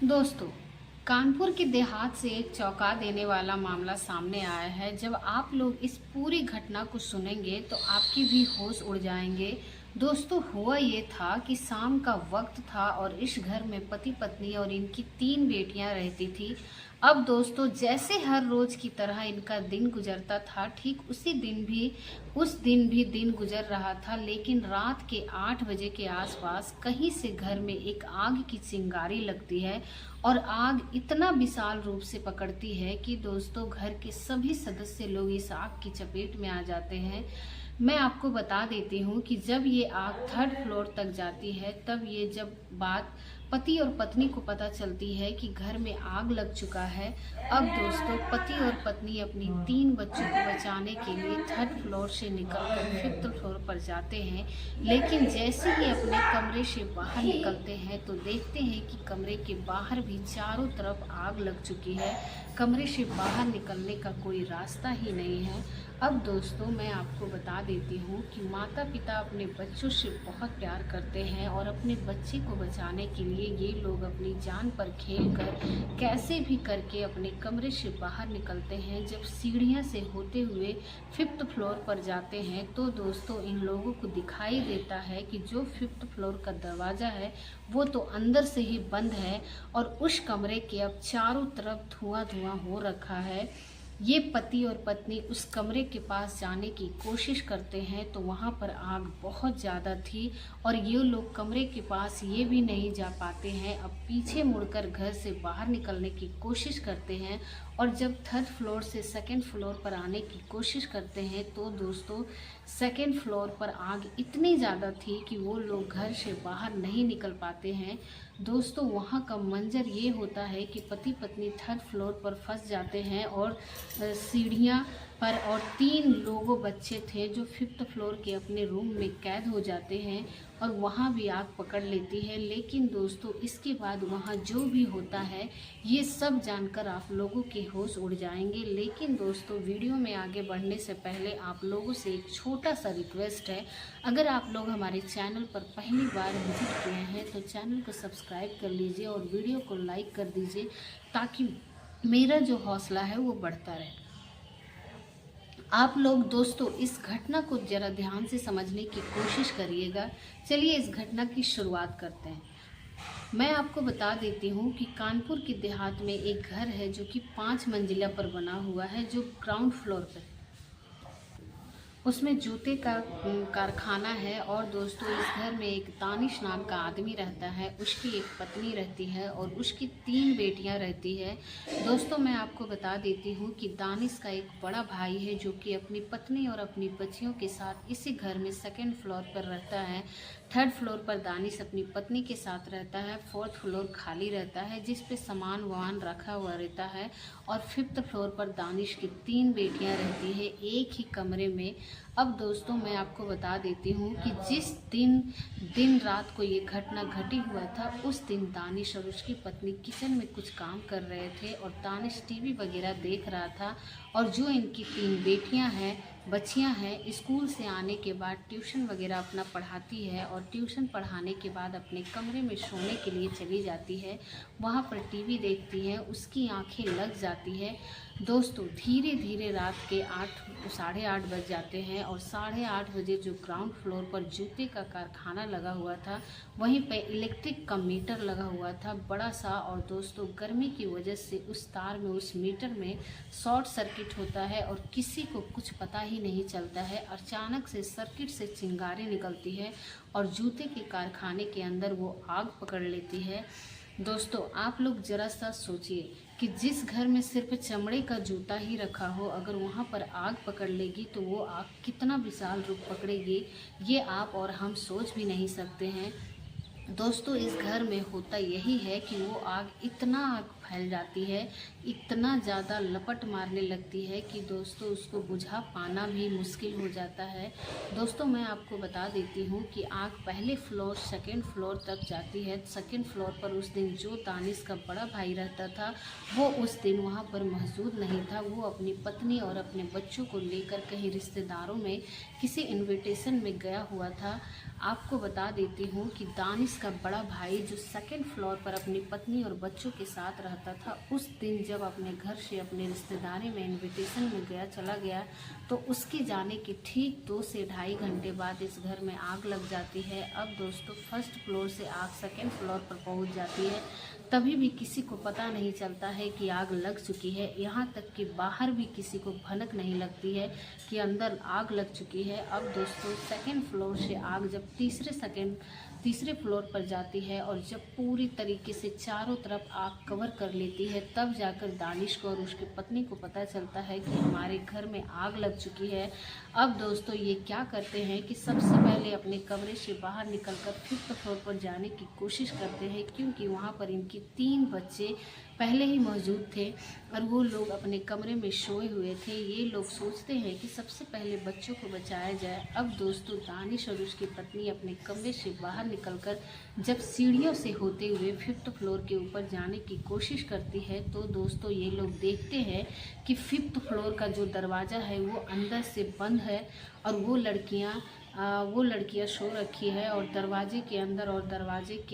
दोस्तों, कानपुर के देहात से एक चौंका देने वाला मामला सामने आया है। जब आप लोग इस पूरी घटना को सुनेंगे तो आपके भी होश उड़ जाएंगे। दोस्तों, हुआ ये था कि शाम का वक्त था और इस घर में पति पत्नी और इनकी 3 बेटियां रहती थी। अब दोस्तों, जैसे हर रोज की तरह इनका दिन गुजरता था, ठीक उस दिन भी दिन गुजर रहा था। लेकिन रात के 8 बजे के आसपास कहीं से घर में एक आग की चिंगारी लगती है और आग इतना विशाल रूप से पकड़ती है कि दोस्तों, घर के सभी सदस्य लोग इस आग की चपेट में आ जाते हैं। मैं आपको बता देती हूँ कि जब ये आग 3rd फ्लोर तक जाती है, तब ये जब बात पति और पत्नी को पता चलती है कि घर में आग लग चुका है। अब दोस्तों, पति और पत्नी अपनी 3 बच्चों को बचाने के लिए 3rd फ्लोर से निकलकर 5th फ्लोर पर जाते हैं। लेकिन जैसे ही अपने कमरे से बाहर निकलते हैं तो देखते हैं कि कमरे के बाहर भी चारों तरफ आग लग चुकी है। कमरे से बाहर निकलने का कोई रास्ता ही नहीं है। अब दोस्तों, मैं आपको बता देती हूँ कि माता पिता अपने बच्चों से बहुत प्यार करते हैं और अपने बच्चे को बचाने के लिए ये लोग अपनी जान पर खेलकर कैसे भी करके अपने कमरे से बाहर निकलते हैं। जब सीढ़ियाँ से होते हुए 5th फ्लोर पर जाते हैं तो दोस्तों, इन लोगों को दिखाई देता है कि जो 5th फ्लोर का दरवाज़ा है वो तो अंदर से ही बंद है और उस कमरे के अब चारों तरफ धुआं धुआं हो रखा है। ये पति और पत्नी उस कमरे के पास जाने की कोशिश करते हैं तो वहाँ पर आग बहुत ज़्यादा थी और ये लोग कमरे के पास ये भी नहीं जा पाते हैं। अब पीछे मुड़कर घर से बाहर निकलने की कोशिश करते हैं और जब 3rd फ्लोर से 2nd फ्लोर पर आने की कोशिश करते हैं तो दोस्तों, 2nd फ्लोर पर आग इतनी ज़्यादा थी कि वो लोग घर से बाहर नहीं निकल पाते हैं। दोस्तों, वहाँ का मंजर ये होता है कि पति पत्नी 3rd फ्लोर पर फंस जाते हैं और सीढ़ियाँ पर और 3 लोगों बच्चे थे जो 5th फ्लोर के अपने रूम में कैद हो जाते हैं और वहाँ भी आग पकड़ लेती है। लेकिन दोस्तों, इसके बाद वहाँ जो भी होता है ये सब जानकर आप लोगों के होश उड़ जाएंगे। लेकिन दोस्तों, वीडियो में आगे बढ़ने से पहले आप लोगों से एक छोटा सा रिक्वेस्ट है। अगर आप लोग हमारे चैनल पर पहली बार विजिट किए हैं तो चैनल को सब्सक्राइब कर लीजिए और वीडियो को लाइक कर दीजिए ताकि मेरा जो हौसला है वो बढ़ता रहे। आप लोग दोस्तों, इस घटना को ज़रा ध्यान से समझने की कोशिश करिएगा। चलिए इस घटना की शुरुआत करते हैं। मैं आपको बता देती हूँ कि कानपुर के देहात में एक घर है जो कि 5 मंजिला पर बना हुआ है, जो ग्राउंड फ्लोर पर है। उसमें जूते का कारखाना है और दोस्तों, इस घर में एक दानिश नाम का आदमी रहता है, उसकी एक पत्नी रहती है और उसकी 3 बेटियां रहती है। दोस्तों, मैं आपको बता देती हूँ कि दानिश का एक बड़ा भाई है जो कि अपनी पत्नी और अपनी बच्चियों के साथ इसी घर में 2nd फ्लोर पर रहता है। 3rd फ्लोर पर दानिश अपनी पत्नी के साथ रहता है। 4th फ्लोर खाली रहता है जिस पे सामान वामान रखा हुआ रहता है और 5th फ्लोर पर दानिश की 3 बेटियां रहती है एक ही कमरे में। अब दोस्तों, मैं आपको बता देती हूँ कि जिस दिन रात को ये घटना घटी हुआ था, उस दिन दानिश और उसकी पत्नी किचन में कुछ काम कर रहे थे और दानिश टीवी वगैरह देख रहा था। और जो इनकी 3 बेटियां हैं, बच्चियां हैं, स्कूल से आने के बाद ट्यूशन वगैरह अपना पढ़ाती है और ट्यूशन पढ़ाने के बाद अपने कमरे में सोने के लिए चली जाती है। वहाँ पर टीवी देखती है, उसकी आंखें लग जाती है। दोस्तों, धीरे धीरे रात के 8 साढ़े 8 बज जाते हैं और 8:30 बजे जो ग्राउंड फ्लोर पर जूते का कारखाना लगा हुआ था, वहीं पे इलेक्ट्रिक का मीटर लगा हुआ था बड़ा सा। और दोस्तों, गर्मी की वजह से उस तार में, उस मीटर में शॉर्ट सर्किट होता है और किसी को कुछ पता ही नहीं चलता है। अचानक से सर्किट से चिंगारी निकलती है और जूते के कारखाने के अंदर वो आग पकड़ लेती है। दोस्तों, आप लोग ज़रा सा सोचिए कि जिस घर में सिर्फ चमड़े का जूता ही रखा हो, अगर वहाँ पर आग पकड़ लेगी तो वो आग कितना विशाल रूप पकड़ेगी, ये आप और हम सोच भी नहीं सकते हैं। दोस्तों, इस घर में होता यही है कि वो आग इतना आग फैल जाती है, इतना ज़्यादा लपट मारने लगती है कि दोस्तों उसको बुझा पाना भी मुश्किल हो जाता है। दोस्तों मैं आपको बता देती हूँ कि आग पहले फ्लोर सेकंड फ्लोर तक जाती है। सेकंड फ्लोर पर उस दिन जो दानिश का बड़ा भाई रहता था वो उस दिन वहाँ पर मौजूद नहीं था। वो अपनी पत्नी और अपने बच्चों को लेकर कहीं रिश्तेदारों में किसी इनविटेशन में गया हुआ था। आपको बता देती हूँ कि दानिश का बड़ा भाई जो सेकंड फ्लोर पर अपनी पत्नी और बच्चों के साथ रहता था, उस दिन जब अपने घर से अपने रिश्तेदारी में इनविटेशन में चला गया तो उसके जाने के ठीक 2 से ढाई घंटे बाद इस घर में आग लग जाती है। अब दोस्तों फर्स्ट फ्लोर से आग सेकंड फ्लोर पर पहुंच जाती है, तभी भी किसी को पता नहीं चलता है कि आग लग चुकी है। यहाँ तक कि बाहर भी किसी को भनक नहीं लगती है कि अंदर आग लग चुकी है। अब दोस्तों सेकंड फ्लोर से आग जब तीसरे फ्लोर पर जाती है और जब पूरी तरीके से चारों तरफ आग कवर कर लेती है, तब जाकर दानिश को और उसकी पत्नी को पता चलता है कि हमारे घर में आग लग चुकी है। अब दोस्तों ये क्या करते हैं कि सबसे पहले अपने कमरे से बाहर निकलकर फिफ्थ फ्लोर पर जाने की कोशिश करते हैं, क्योंकि वहाँ पर इनके 3 बच्चे पहले ही मौजूद थे और वो लोग अपने कमरे में सोए हुए थे। ये लोग सोचते हैं कि सबसे पहले बच्चों को बचाया जाए। अब दोस्तों दानिश और उसकी पत्नी अपने कमरे से बाहर निकलकर जब सीढ़ियों से होते हुए फिफ्थ फ्लोर के ऊपर जाने की कोशिश करती है, तो दोस्तों ये लोग देखते हैं कि फिफ्थ फ्लोर का जो दरवाज़ा है वो अंदर से बंद है और वो लड़कियां सो रखी है और दरवाजे के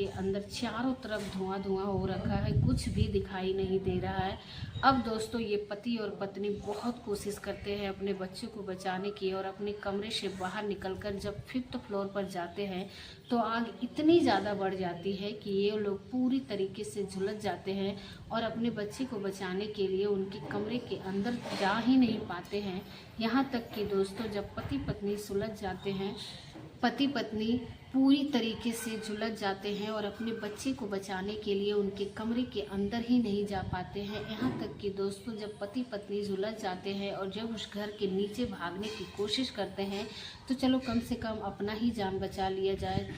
अंदर चारों तरफ धुआं हो रखा है, कुछ भी दिखाई नहीं दे रहा है। अब दोस्तों ये पति और पत्नी बहुत कोशिश करते हैं अपने बच्चों को बचाने की और अपने कमरे से बाहर निकलकर जब फिफ्थ फ्लोर पर जाते हैं तो आग इतनी ज़्यादा बढ़ जाती है कि ये लोग पूरी तरीके से झुलस जाते हैं और अपने बच्चे को बचाने के लिए उनके कमरे के अंदर जा ही नहीं पाते हैं। यहाँ तक कि दोस्तों जब पति पत्नी पूरी तरीके से झुलस जाते हैं और अपने बच्चे को बचाने के लिए उनके कमरे के अंदर ही नहीं जा पाते हैं। यहाँ तक कि दोस्तों जब पति पत्नी झुलस जाते हैं और जब उस घर के नीचे भागने की कोशिश करते हैं तो चलो कम से कम अपना ही जान बचा लिया जाए।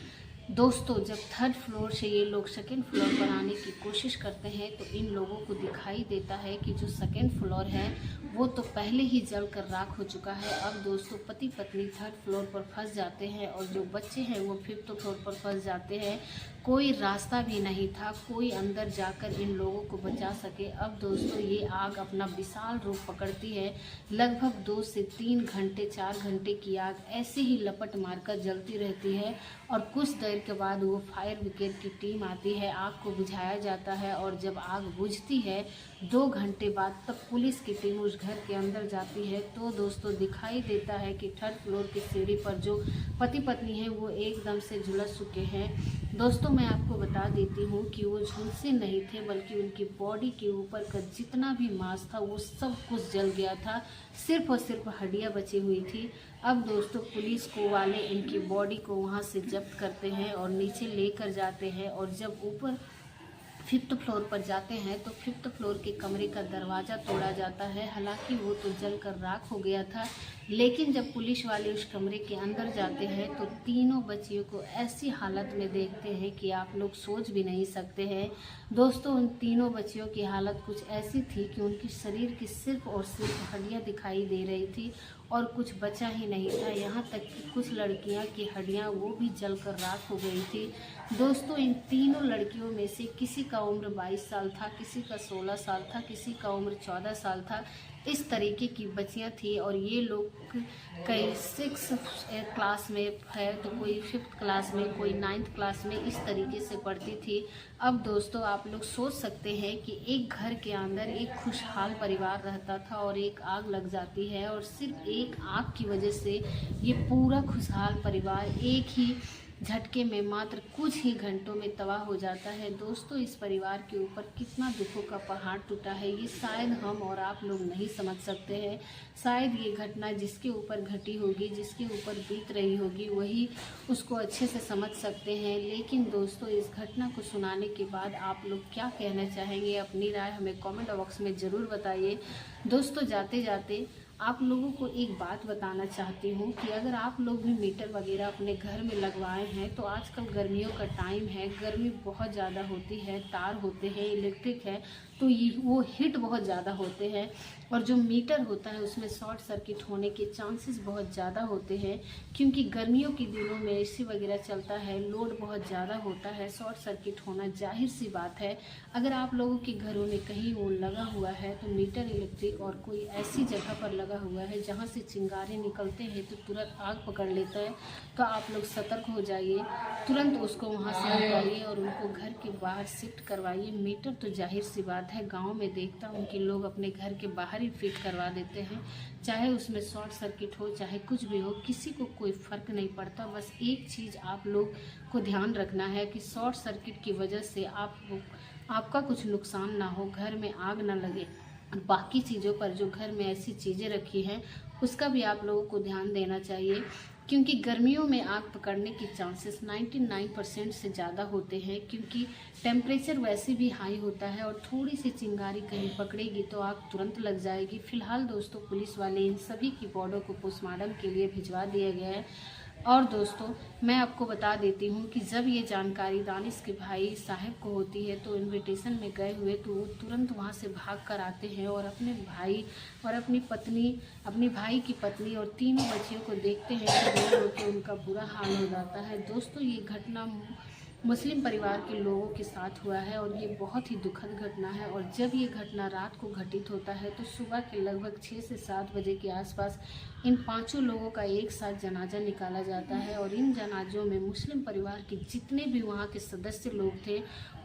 दोस्तों जब थर्ड फ्लोर से ये लोग सेकेंड फ्लोर पर आने की कोशिश करते हैं तो इन लोगों को दिखाई देता है कि जो सेकेंड फ्लोर है वो तो पहले ही जल कर राख हो चुका है। अब दोस्तों पति पत्नी थर्ड फ्लोर पर फंस जाते हैं और जो बच्चे हैं वो फिफ्थ फ्लोर पर फंस जाते हैं। कोई रास्ता भी नहीं था, कोई अंदर जाकर इन लोगों को बचा सके। अब दोस्तों ये आग अपना विशाल रूप पकड़ती है। लगभग 2 से 3 घंटे 4 घंटे की आग ऐसे ही लपट मारकर जलती रहती है और कुछ देर के बाद वो फायर ब्रिगेड की टीम आती है, आग को बुझाया जाता है और जब आग बुझती है 2 घंटे बाद तब पुलिस की टीम उस घर के अंदर जाती है। तो दोस्तों दिखाई देता है कि थर्ड फ्लोर की सीढ़ी पर जो पति पत्नी है वो एकदम से झुलस चुके हैं। दोस्तों मैं आपको बता देती हूँ कि वो झुलसे नहीं थे, बल्कि उनकी बॉडी के ऊपर का जितना भी मांस था वो सब कुछ जल गया था, सिर्फ और सिर्फ हड्डियाँ बची हुई थी। अब दोस्तों पुलिस को वाले इनकी बॉडी को वहाँ से जब्त करते हैं और नीचे लेकर जाते हैं और जब ऊपर फिफ्थ फ्लोर पर जाते हैं तो फिफ्थ फ्लोर के कमरे का दरवाज़ा तोड़ा जाता है। हालांकि वो तो जलकर राख हो गया था, लेकिन जब पुलिस वाले उस कमरे के अंदर जाते हैं तो तीनों बच्चियों को ऐसी हालत में देखते हैं कि आप लोग सोच भी नहीं सकते हैं। दोस्तों उन तीनों बच्चियों की हालत कुछ ऐसी थी कि उनकी शरीर की सिर्फ और सिर्फ हड्डियाँ दिखाई दे रही थी और कुछ बचा ही नहीं था। यहाँ तक कि कुछ लड़कियाँ की हड्डियाँ वो भी जलकर राख हो गई थी। दोस्तों इन तीनों लड़कियों में से किसी का उम्र 22 साल था, किसी का 16 साल था, किसी का उम्र 14 साल था। इस तरीके की बच्चियां थी और ये लोग कई 6 क्लास में है तो कोई 5th क्लास में, कोई 9th क्लास में इस तरीके से पढ़ती थी। अब दोस्तों आप लोग सोच सकते हैं कि एक घर के अंदर एक खुशहाल परिवार रहता था और एक आग लग जाती है और सिर्फ एक आग की वजह से ये पूरा खुशहाल परिवार एक ही झटके में मात्र कुछ ही घंटों में तबाह हो जाता है। दोस्तों इस परिवार के ऊपर कितना दुखों का पहाड़ टूटा है ये शायद हम और आप लोग नहीं समझ सकते हैं। शायद ये घटना जिसके ऊपर घटी होगी, जिसके ऊपर बीत रही होगी, वही उसको अच्छे से समझ सकते हैं। लेकिन दोस्तों इस घटना को सुनाने के बाद आप लोग क्या कहना चाहेंगे, अपनी राय हमें कमेंट बॉक्स में ज़रूर बताइए। दोस्तों जाते जाते आप लोगों को एक बात बताना चाहती हूँ कि अगर आप लोग भी मीटर वगैरह अपने घर में लगवाए हैं तो आजकल गर्मियों का टाइम है, गर्मी बहुत ज़्यादा होती है, तार होते हैं, इलेक्ट्रिक है, तो ये वो हीट बहुत ज़्यादा होते हैं और जो मीटर होता है उसमें शॉर्ट सर्किट होने के चांसेस बहुत ज़्यादा होते हैं, क्योंकि गर्मियों के दिनों में एसी वगैरह चलता है, लोड बहुत ज़्यादा होता है, शॉर्ट सर्किट होना जाहिर सी बात है। अगर आप लोगों के घरों में कहीं वो लगा हुआ है तो मीटर इलेक्ट्रिक और कोई ऐसी जगह पर लगा हुआ है जहाँ से चिंगारे निकलते हैं तो तुरंत आग पकड़ लेता है, तो आप लोग सतर्क हो जाइए, तुरंत उसको वहाँ से हटाइए और उनको घर के बाहर शिफ्ट करवाइए। मीटर तो जाहिर सी बात है, गांव में देखता हूँ कि लोग अपने घर के बाहर ही फिट करवा देते हैं, चाहे उसमें शॉर्ट सर्किट हो चाहे कुछ भी हो, किसी को कोई फ़र्क नहीं पड़ता। बस एक चीज़ आप लोग को ध्यान रखना है कि शॉर्ट सर्किट की वजह से आपका कुछ नुकसान ना हो, घर में आग ना लगे। बाकी चीज़ों पर जो घर में ऐसी चीज़ें रखी हैं उसका भी आप लोगों को ध्यान देना चाहिए, क्योंकि गर्मियों में आग पकड़ने के चांसेस 99% से ज़्यादा होते हैं, क्योंकि टेम्परेचर वैसे भी हाई होता है और थोड़ी सी चिंगारी कहीं पकड़ेगी तो आग तुरंत लग जाएगी। फिलहाल दोस्तों पुलिस वाले इन सभी की बॉडी को पोस्टमार्टम के लिए भिजवा दिया गया है। और दोस्तों मैं आपको बता देती हूँ कि जब ये जानकारी दानिश के भाई साहब को होती है तो इनविटेशन में गए हुए तो वो तुरंत वहाँ से भाग कर आते हैं और अपने भाई और अपनी पत्नी, अपने भाई की पत्नी और तीनों बच्चियों को देखते हैं कि रो रो के उनका बुरा हाल हो जाता है। दोस्तों ये घटना मुस्लिम परिवार के लोगों के साथ हुआ है और ये बहुत ही दुखद घटना है। और जब ये घटना रात को घटित होता है तो सुबह के लगभग 6 से 7 बजे के आसपास इन पांचों लोगों का एक साथ जनाजा निकाला जाता है और इन जनाजों में मुस्लिम परिवार के जितने भी वहाँ के सदस्य लोग थे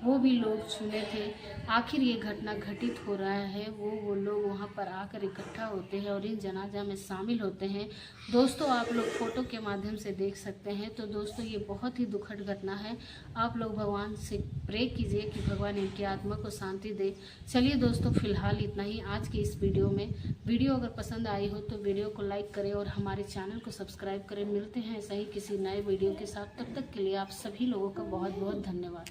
वो भी लोग सुने थे। आखिर ये घटना घटित हो रहा है, वो लोग वहाँ पर आकर इकट्ठा होते हैं और इन जनाजा में शामिल होते हैं। दोस्तों आप लोग फ़ोटो के माध्यम से देख सकते हैं। तो दोस्तों ये बहुत ही दुखद घटना है। आप लोग भगवान से प्रे कीजिए कि भगवान इनकी आत्मा को शांति दे। चलिए दोस्तों फिलहाल इतना ही आज की इस वीडियो में। वीडियो अगर पसंद आई हो तो वीडियो को लाइक करें और हमारे चैनल को सब्सक्राइब करें। मिलते हैं ऐसा ही किसी नए वीडियो के साथ, तब तक के लिए आप सभी लोगों का बहुत बहुत धन्यवाद।